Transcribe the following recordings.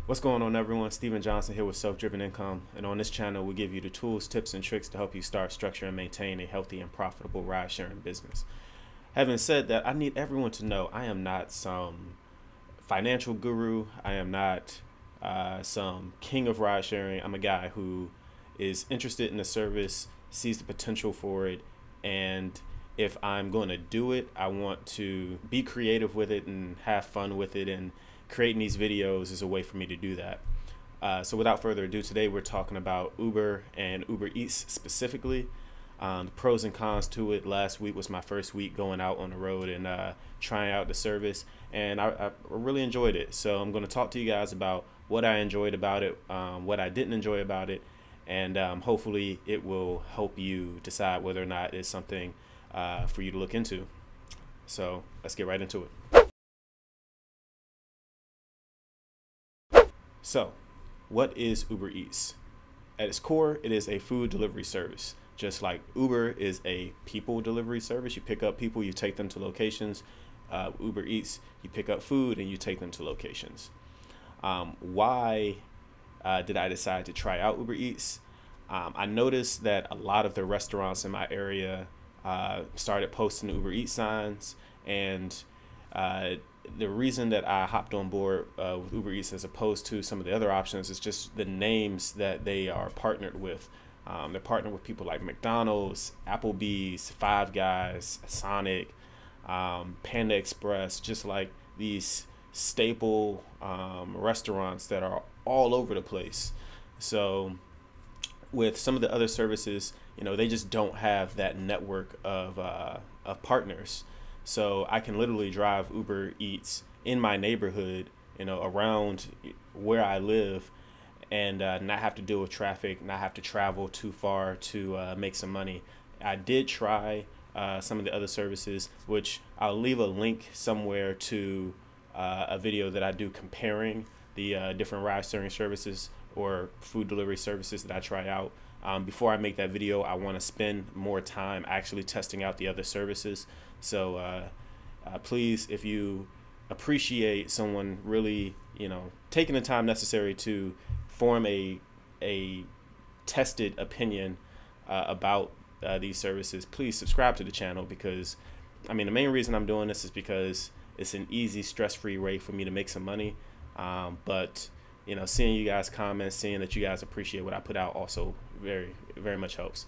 What's going on, everyone? Steven Johnson here with Self-Driven Income, and on this channel we give you the tools, tips, and tricks to help you start, structure, and maintain a healthy and profitable ride-sharing business. Having said that, I need everyone to know I am not some financial guru. I am not some king of ride-sharing. I'm a guy who is interested in the service, sees the potential for it, and if I'm going to do it, I want to be creative with it and have fun with it, and creating these videos is a way for me to do that. So without further ado, today we're talking about Uber and uberEATS specifically, the pros and cons to it. Last week was my first week going out on the road and trying out the service, and I really enjoyed it. So I'm going to talk to you guys about what I enjoyed about it, what I didn't enjoy about it, and hopefully it will help you decide whether or not it's something for you to look into. So let's get right into it. So, what is uberEATS? At its core, it is a food delivery service. Just like Uber is a people delivery service, you pick up people, you take them to locations. uberEATS, you pick up food and you take them to locations. Why did I decide to try out uberEATS? I noticed that a lot of the restaurants in my area started posting uberEATS signs, and the reason that I hopped on board with uberEATS as opposed to some of the other options is just the names that they are partnered with. They're partnered with people like McDonald's, Applebee's, Five Guys, Sonic, Panda Express, just like these staple restaurants that are all over the place. So with some of the other services, you know, they just don't have that network of partners. So I can literally drive uberEATS in my neighborhood, you know, around where I live, and not have to deal with traffic, not have to travel too far to make some money. I did try some of the other services, which I'll leave a link somewhere to a video that I do comparing the different ride-sharing services or food delivery services that I try out. Before I make that video, I want to spend more time actually testing out the other services. So please, if you appreciate someone really, you know, taking the time necessary to form a tested opinion about these services, please subscribe to the channel, because I mean, the main reason I'm doing this is because it's an easy, stress-free way for me to make some money. But you know, seeing you guys comment, seeing that you guys appreciate what I put out also very, very much helps.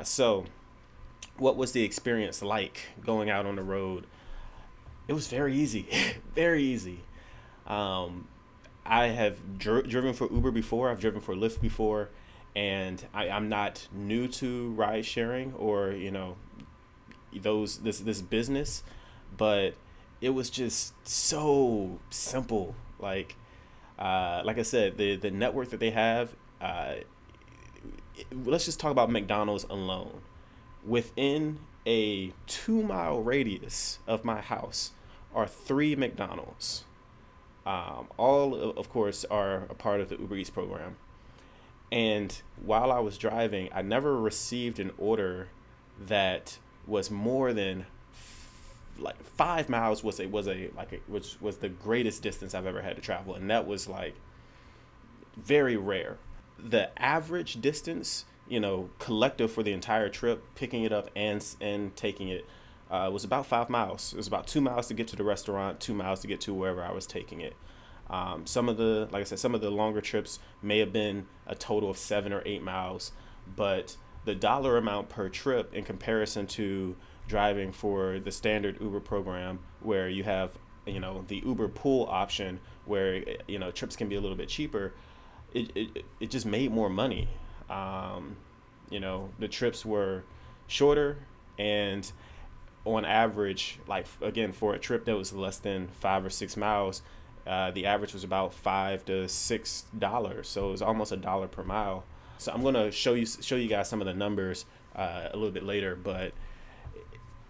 So what was the experience like going out on the road? It was very easy, very easy. I have driven for Uber before, I've driven for Lyft before, and I'm not new to ride sharing or, you know, this business, but it was just so simple. Like I said, the network that they have, let's just talk about McDonald's alone. Within a 2-mile radius of my house are 3 McDonald's. All, of course, are a part of the uberEATS program. And while I was driving, I never received an order that was more than like 5 miles which was the greatest distance I've ever had to travel, and that was like very rare. The average distance, you know, collective for the entire trip, picking it up and taking it, was about 5 miles. It was about 2 miles to get to the restaurant, 2 miles to get to wherever I was taking it. Some of the, like I said, some of the longer trips may have been a total of 7 or 8 miles, but the dollar amount per trip in comparison to driving for the standard Uber program, where you have, you know, the Uber pool option where, you know, trips can be a little bit cheaper, it just made more money. You know, the trips were shorter, and on average, like again, for a trip that was less than 5 or 6 miles, the average was about $5 to $6, so it was almost $1 per mile. So I'm going to show you guys some of the numbers a little bit later, but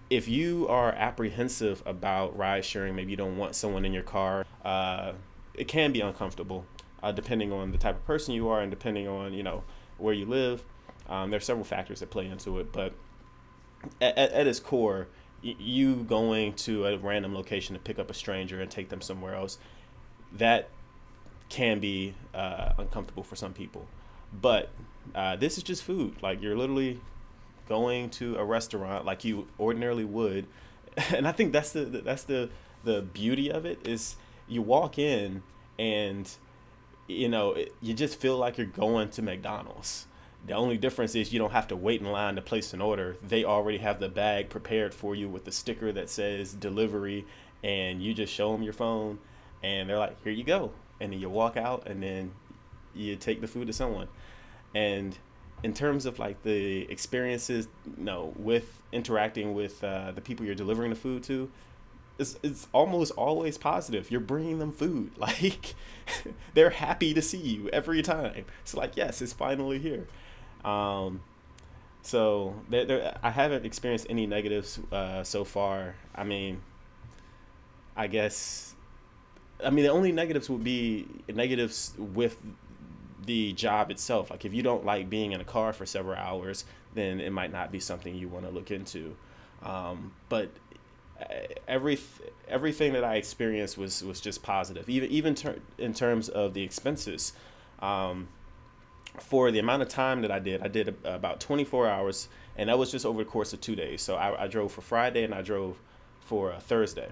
if you are apprehensive about ride sharing, maybe you don't want someone in your car, it can be uncomfortable, depending on the type of person you are and depending on, you know, where you live. There are several factors that play into it, but at its core, you going to a random location to pick up a stranger and take them somewhere else, that can be uncomfortable for some people. But this is just food. Like, you're literally going to a restaurant like you ordinarily would. And I think that's the beauty of it, is you walk in and, you know, you just feel like you're going to McDonald's. The only difference is you don't have to wait in line to place an order. They already have the bag prepared for you with the sticker that says delivery, and you just show them your phone and they're like, here you go. And then you walk out and then you take the food to someone. And in terms of like the experiences, you know, with interacting with the people you're delivering the food to, it's almost always positive. You're bringing them food. Like, they're happy to see you every time. It's like, yes, it's finally here. So I haven't experienced any negatives so far. I mean, the only negatives would be negatives with the job itself. Like, if you don't like being in a car for several hours, then it might not be something you want to look into. But everything that I experienced was just positive. Even in terms of the expenses. For the amount of time that I did about 24 hours, and that was just over the course of 2 days. So I drove for Friday and I drove for Thursday.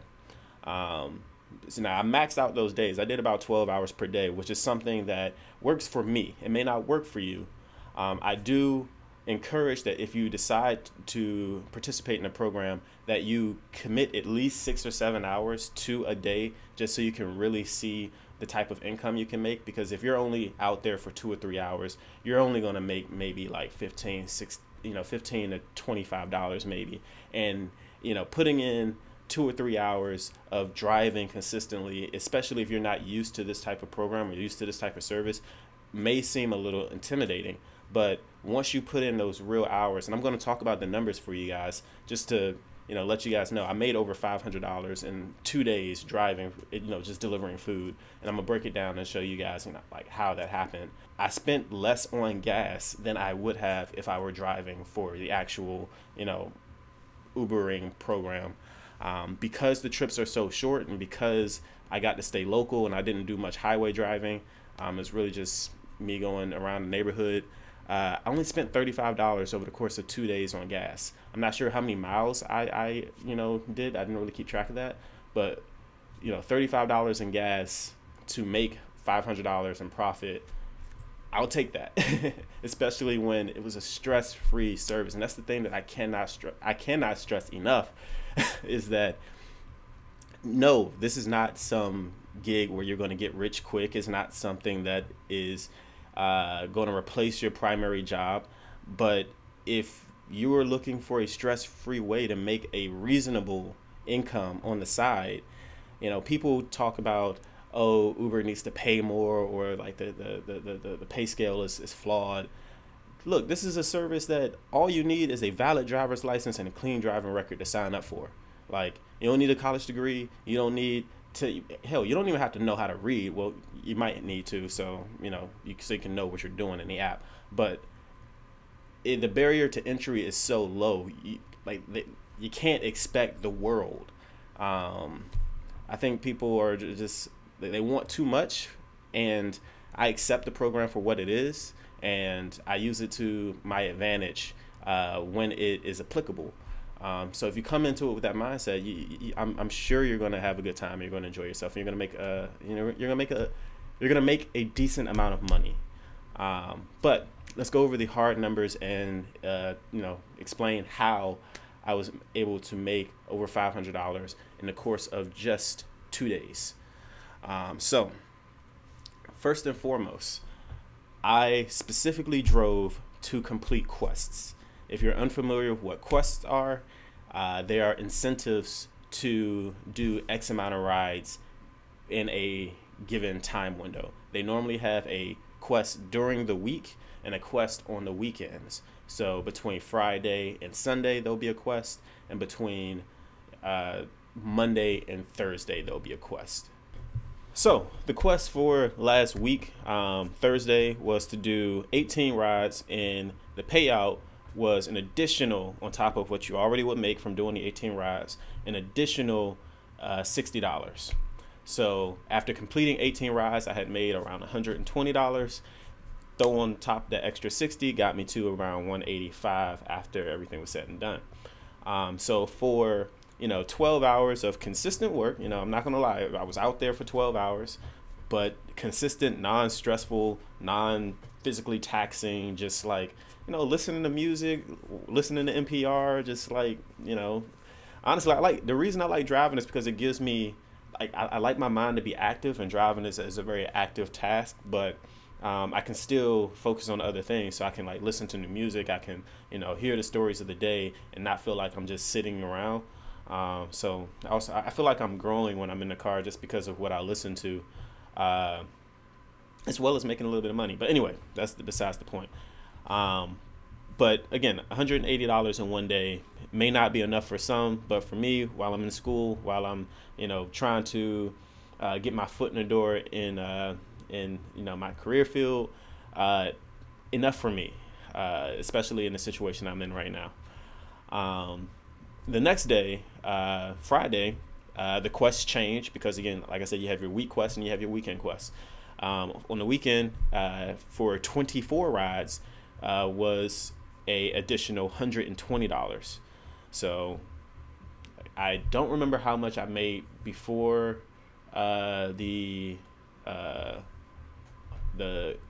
So now I maxed out those days. I did about 12 hours per day, which is something that works for me. It may not work for you. I do encourage that if you decide to participate in a program, that you commit at least 6 or 7 hours to a day, just so you can really see the type of income you can make. Because if you're only out there for 2 or 3 hours, you're only going to make maybe like $15 to $25 maybe. And, you know, putting in 2 or 3 hours of driving consistently, especially if you're not used to this type of program or used to this type of service, may seem a little intimidating. But once you put in those real hours, and I'm going to talk about the numbers for you guys, just to, you know, let you guys know, I made over $500 in 2 days driving, you know, just delivering food. And I'm gonna break it down and show you guys, you know, like how that happened. I spent less on gas than I would have if I were driving for the actual, you know, Ubering program. Because the trips are so short, and because I got to stay local and I didn't do much highway driving, it's really just me going around the neighborhood. I only spent $35 over the course of 2 days on gas. I'm not sure how many miles I did. I didn't really keep track of that, but, you know, $35 in gas to make $500 in profit, I'll take that. Especially when it was a stress-free service. And that's the thing that I cannot stress enough is that, no, this is not some gig where you're going to get rich quick. It's not something that is going to replace your primary job. But if you are looking for a stress-free way to make a reasonable income on the side, you know, people talk about, oh, Uber needs to pay more, or like the pay scale is flawed. Look, this is a service that all you need is a valid driver's license and a clean driving record to sign up for. Like, you don't need a college degree. You don't need to, hell, you don't even have to know how to read. Well, you might need to, so, you know, so you can know what you're doing in the app. But the barrier to entry is so low. You can't expect the world. I think people are just, they want too much, and I accept the program for what it is, and I use it to my advantage when it is applicable. So if you come into it with that mindset, I'm sure you're going to have a good time. You're going to enjoy yourself. And you're going to make a decent amount of money. But let's go over the hard numbers and explain how I was able to make over $500 in the course of just 2 days. So first and foremost, I specifically drove to complete quests. If you're unfamiliar with what quests are, they are incentives to do X amount of rides in a given time window. They normally have a quest during the week and a quest on the weekends. So between Friday and Sunday, there'll be a quest, and between Monday and Thursday, there'll be a quest. So the quest for last week, Thursday, was to do 18 rides, and the payout was an additional, on top of what you already would make from doing the 18 rides, an additional $60. So after completing 18 rides, I had made around $120. Throw on top the extra 60 got me to around 185 after everything was said and done. So for 12 hours of consistent work, I'm not gonna lie, I was out there for 12 hours, but consistent, non-stressful, non-physically taxing, just like listening to music, listening to NPR, just like honestly, the reason I like driving is because it gives me I like my mind to be active, and driving is a very active task, but I can still focus on other things. So I can listen to new music. I can, hear the stories of the day and not feel like I'm just sitting around. So I feel like I'm growing when I'm in the car just because of what I listen to, as well as making a little bit of money. But anyway, that's besides the point. But again, $180 in one day may not be enough for some, but for me, while I'm in school, while I'm, trying to get my foot in the door in my career field, enough for me, especially in the situation I'm in right now. The next day, Friday, the quests change because, again, like I said, you have your week quest and you have your weekend quest. On the weekend, for 24 rides, was a additional $120. So I don't remember how much I made before the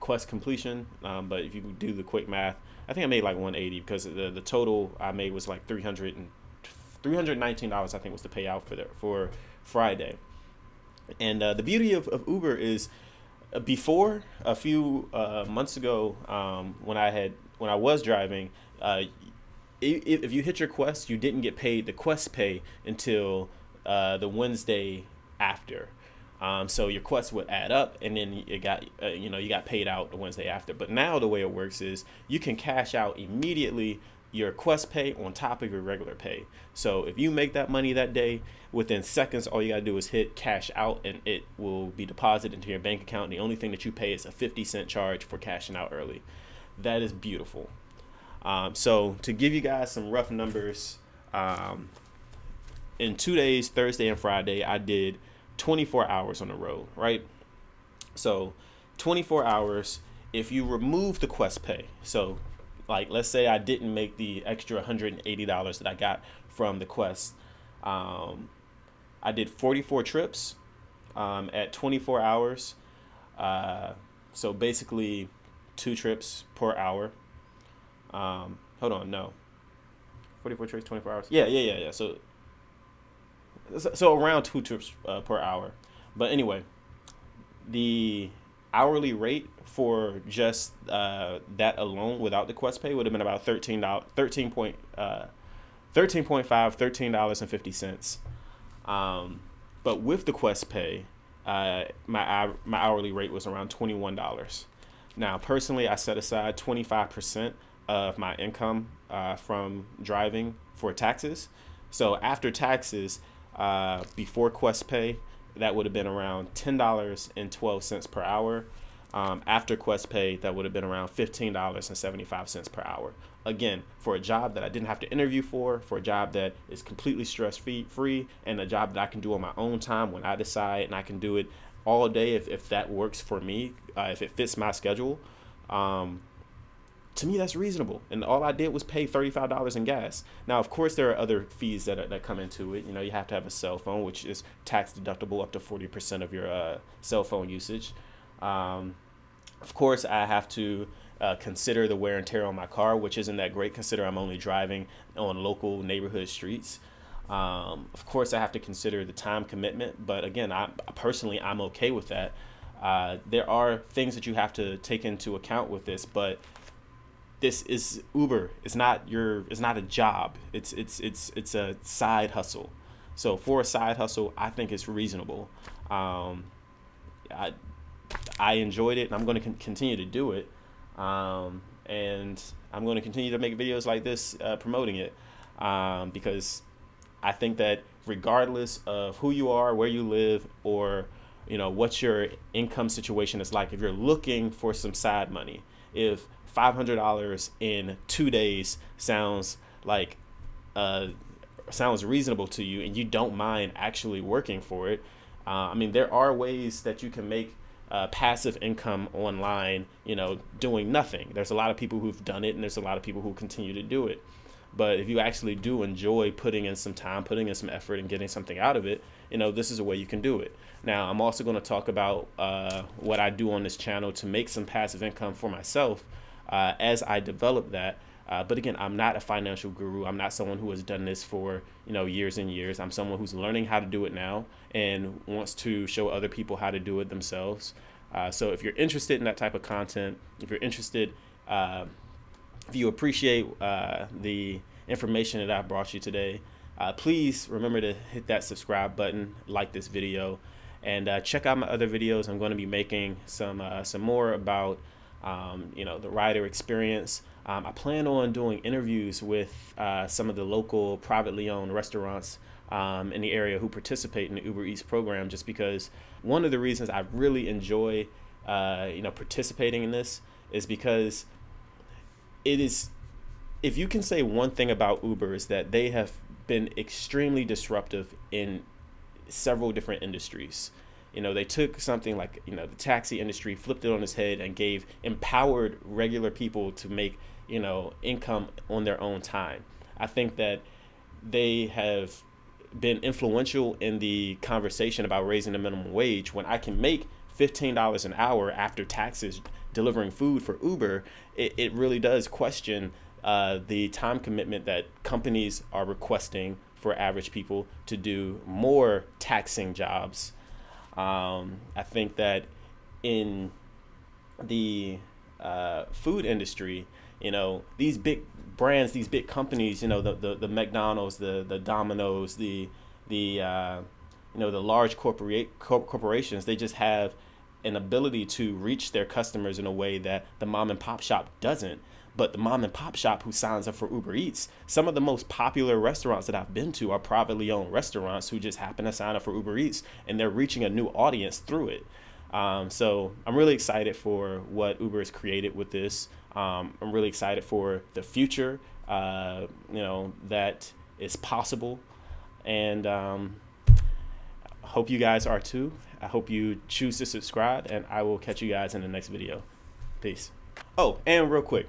quest completion, but if you do the quick math, I think I made like 180 because the total I made was like $319. I think was the payout for Friday. And the beauty of Uber is, before, a few months ago, when I was driving, if you hit your quest, you didn't get paid the quest pay until the Wednesday after. So your quests would add up, and then you got paid out the Wednesday after. But now the way it works is you can cash out immediately your quest pay on top of your regular pay. So if you make that money that day, within seconds, all you gotta do is hit cash out, and it will be deposited into your bank account. And the only thing that you pay is a 50-cent charge for cashing out early. That is beautiful. So to give you guys some rough numbers, in 2 days, Thursday and Friday, I did 24 hours on the road, right? So 24 hours, if you remove the quest pay, so let's say I didn't make the extra $180 that I got from the quest, I did 44 trips at 24 hours. So basically 2 trips per hour. Hold on, no. 44 trips, 24 hours. Yeah. So around 2 trips per hour. But anyway, the hourly rate for just that alone without the quest pay would have been about $13.50. But with the quest pay, my hourly rate was around $21. Now, personally, I set aside 25% of my income from driving for taxes. So after taxes, before quest pay, that would have been around $10.12 per hour. After quest pay, that would have been around $15.75 per hour. Again, for a job that I didn't have to interview for a job that is completely stress-free, and a job that I can do on my own time when I decide, and I can do it all day if that works for me, if it fits my schedule. To me, that's reasonable. And all I did was pay $35 in gas. Now, of course, there are other fees that come into it. You have to have a cell phone, which is tax deductible up to 40% of your cell phone usage. Of course, I have to consider the wear and tear on my car, which isn't that great. Consider I'm only driving on local neighborhood streets. Of course, I have to consider the time commitment. But again, I'm okay with that. There are things that you have to take into account with this, but this is Uber. It's not a job. It's a side hustle. So for a side hustle, I think it's reasonable. I enjoyed it, and I'm going to continue to do it. And I'm going to continue to make videos like this promoting it, because I think that regardless of who you are, where you live, or what your income situation is like, if you're looking for some side money, if $500 in 2 days sounds reasonable to you, and you don't mind actually working for it, I mean, there are ways that you can make passive income online, you know, doing nothing. There's a lot of people who've done it, and there's a lot of people who continue to do it. But if you actually do enjoy putting in some time, putting in some effort, and getting something out of it, you know, this is a way you can do it. Now, I'm also going to talk about what I do on this channel to make some passive income for myself as I develop that. But again, I'm not a financial guru. I'm not someone who has done this for, you know, years and years. I'm someone who's learning how to do it now and wants to show other people how to do it themselves. So if you're interested in that type of content, if you're interested, if you appreciate the information that I brought you today, please remember to hit that subscribe button, like this video, and check out my other videos. I'm going to be making some more about you know, the rider experience. I plan on doing interviews with some of the local privately owned restaurants in the area who participate in the uberEATS program, just because one of the reasons I really enjoy you know, participating in this is because it is, if you can say one thing about Uber, is that they have been extremely disruptive in several different industries. You know, they took something like, you know, the taxi industry, flipped it on its head, and empowered regular people to make, you know, income on their own time. I think that they have been influential in the conversation about raising the minimum wage. When I can make $15 an hour after taxes delivering food for Uber, it really does question the time commitment that companies are requesting for average people to do more taxing jobs. I think that in the food industry, you know, these big brands, these big companies, you know, the McDonald's, the Domino's, you know, the large corporations, they just have an ability to reach their customers in a way that the mom and pop shop doesn't. But the mom and pop shop who signs up for uberEATS, some of the most popular restaurants that I've been to are privately owned restaurants who just happen to sign up for uberEATS, and they're reaching a new audience through it. So I'm really excited for what Uber has created with this. I'm really excited for the future, you know, that is possible. And hope you guys are too. I hope you choose to subscribe, and I will catch you guys in the next video. Peace. Oh, and real quick,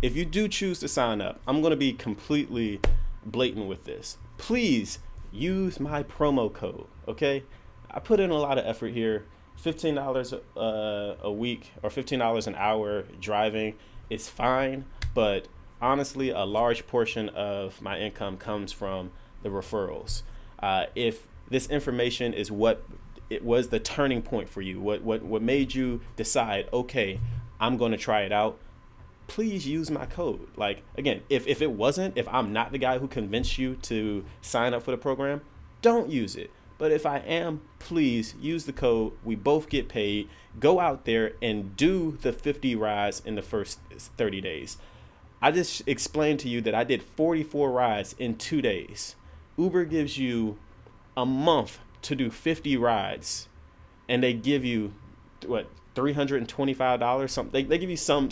if you do choose to sign up, I'm going to be completely blatant with this. Please use my promo code, okay? I put in a lot of effort here. $15 a week or $15 an hour driving is fine, but honestly, a large portion of my income comes from the referrals. If this information is what it was the turning point for you, what made you decide, okay, I'm going to try it out, please use my code. Like, again, if I'm not the guy who convinced you to sign up for the program, don't use it. But if I am, please use the code. We both get paid. Go out there and do the 50 rides in the first 30 days. I just explained to you that I did 44 rides in 2 days. Uber gives you a month to do 50 rides, and they give you what, $325, something. They give you some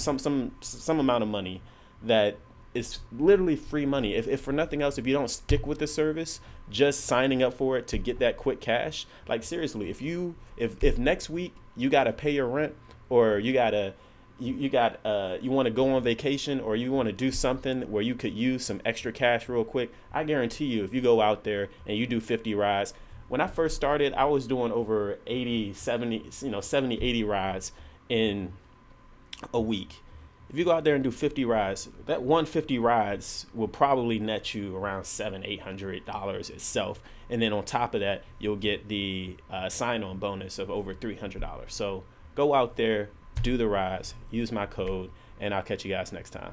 amount of money that is literally free money. If for nothing else, if you don't stick with the service, just signing up for it to get that quick cash, like seriously, if next week you got to pay your rent, or you want to go on vacation, or you want to do something where you could use some extra cash real quick, I guarantee you, if you go out there and you do 50 rides. When I first started, I was doing over 80, 70, 80 rides in a week. If you go out there and do 50 rides, that 150 rides will probably net you around $700-800 itself. And then on top of that, you'll get the sign-on bonus of over $300. So go out there, do the rides, use my code, and I'll catch you guys next time.